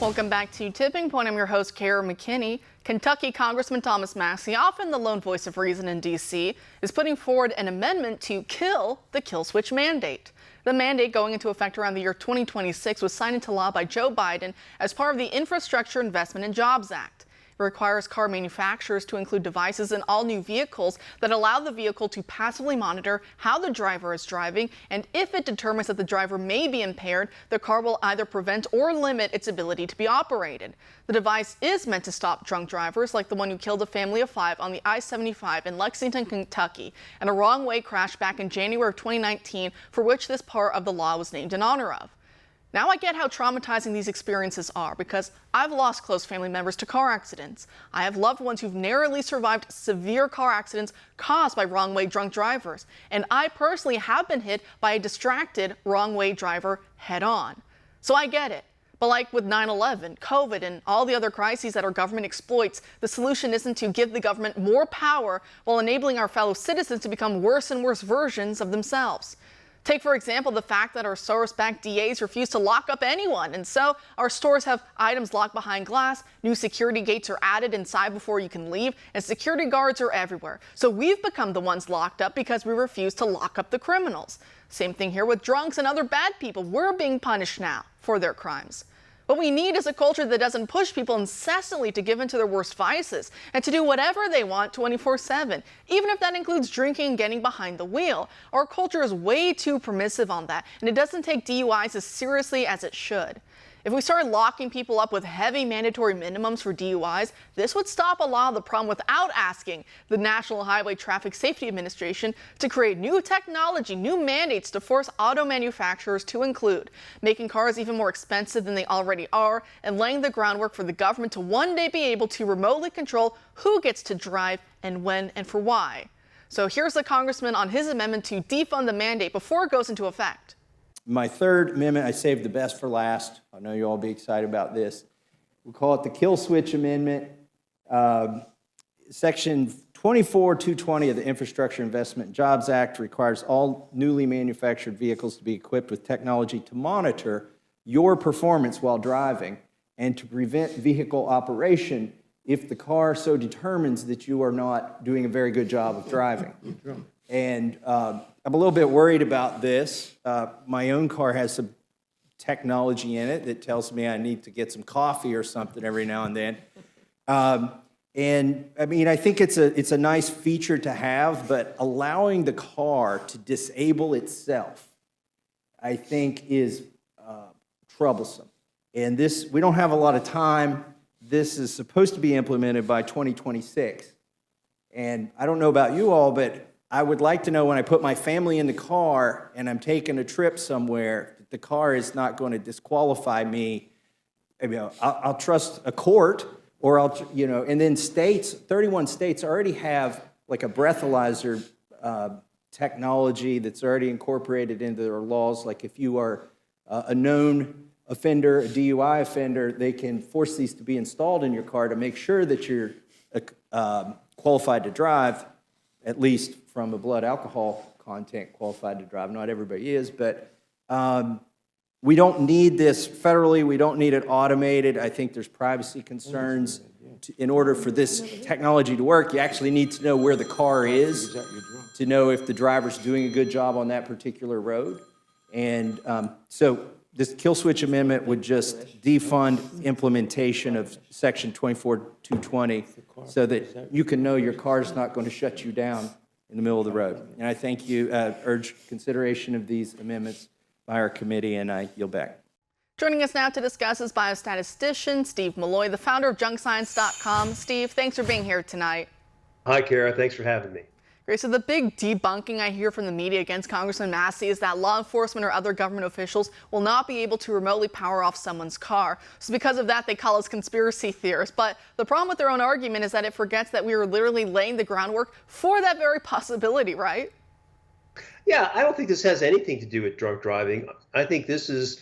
Welcome back to Tipping Point. I'm your host, Kara McKinney. Kentucky Congressman Thomas Massie, often the lone voice of reason in D.C., is putting forward an amendment to kill the kill switch mandate. The mandate, going into effect around the year 2026, was signed into law by Joe Biden as part of the Infrastructure Investment and Jobs Act. It requires car manufacturers to include devices in all new vehicles that allow the vehicle to passively monitor how the driver is driving, and if it determines that the driver may be impaired, the car will either prevent or limit its ability to be operated. The device is meant to stop drunk drivers like the one who killed a family of 5 on the I-75 in Lexington, Kentucky, and a wrong-way crash back in January of 2019, for which this part of the law was named in honor of. Now I get how traumatizing these experiences are, because I've lost close family members to car accidents. I have loved ones who've narrowly survived severe car accidents caused by wrong-way drunk drivers. And I personally have been hit by a distracted wrong-way driver head-on. So I get it. But like with 9/11, COVID, and all the other crises that our government exploits, the solution isn't to give the government more power while enabling our fellow citizens to become worse and worse versions of themselves. Take, for example, the fact that our Soros-backed DAs refuse to lock up anyone, and so our stores have items locked behind glass, new security gates are added inside before you can leave, and security guards are everywhere. So we've become the ones locked up because we refuse to lock up the criminals. Same thing here with drunks and other bad people. We're being punished now for their crimes. What we need is a culture that doesn't push people incessantly to give in to their worst vices and to do whatever they want 24/7, even if that includes drinking and getting behind the wheel. Our culture is way too permissive on that, and it doesn't take DUIs as seriously as it should. If we started locking people up with heavy mandatory minimums for DUIs, this would stop a lot of the problem without asking the National Highway Traffic Safety Administration to create new technology, new mandates to force auto manufacturers to include, making cars even more expensive than they already are, and laying the groundwork for the government to one day be able to remotely control who gets to drive and when and for why. So here's the congressman on his amendment to defund the mandate before it goes into effect. My third amendment, I saved the best for last. I know you'll all be excited about this. We call it the Kill Switch Amendment. Section 24220 of the Infrastructure Investment and Jobs Act requires all newly manufactured vehicles to be equipped with technology to monitor your performance while driving and to prevent vehicle operation if the car so determines that you are not doing a very good job of driving. And I'm a little bit worried about this. My own car has some technology in it that tells me I need to get some coffee or something every now and then. And I mean, I think it's a nice feature to have, but allowing the car to disable itself, I think, is troublesome. And this, we don't have a lot of time. This is supposed to be implemented by 2026. And I don't know about you all, but I would like to know when I put my family in the car and I'm taking a trip somewhere, that the car is not going to disqualify me. I mean, I'll trust a court, or and then states, 31 states already have like a breathalyzer technology that's already incorporated into their laws. Like if you are a known offender, a DUI offender, they can force these to be installed in your car to make sure that you're qualified to drive, at least from a blood alcohol content qualified to drive. Not everybody is, but we don't need this federally. We don't need it automated. I think there's privacy concerns. In order for this technology to work, you actually need to know where the car is to know if the driver's doing a good job on that particular road. And so this kill switch amendment would just defund implementation of section 24220 so that you can know your car's not going to shut you down in the middle of the road. And I thank you, urge consideration of these amendments by our committee, and I yield back. Joining us now to discuss is biostatistician Steve Malloy, the founder of junkscience.com. Steve, thanks for being here tonight. Hi, Kara. Thanks for having me. Great. So the big debunking I hear from the media against Congressman Massie is that law enforcement or other government officials will not be able to remotely power off someone's car. So because of that, they call us conspiracy theorists. But the problem with their own argument is that it forgets that we are literally laying the groundwork for that very possibility, right? Yeah, I don't think this has anything to do with drunk driving. I think this is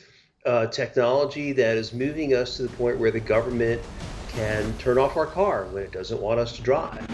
technology that is moving us to the point where the government can turn off our car when it doesn't want us to drive.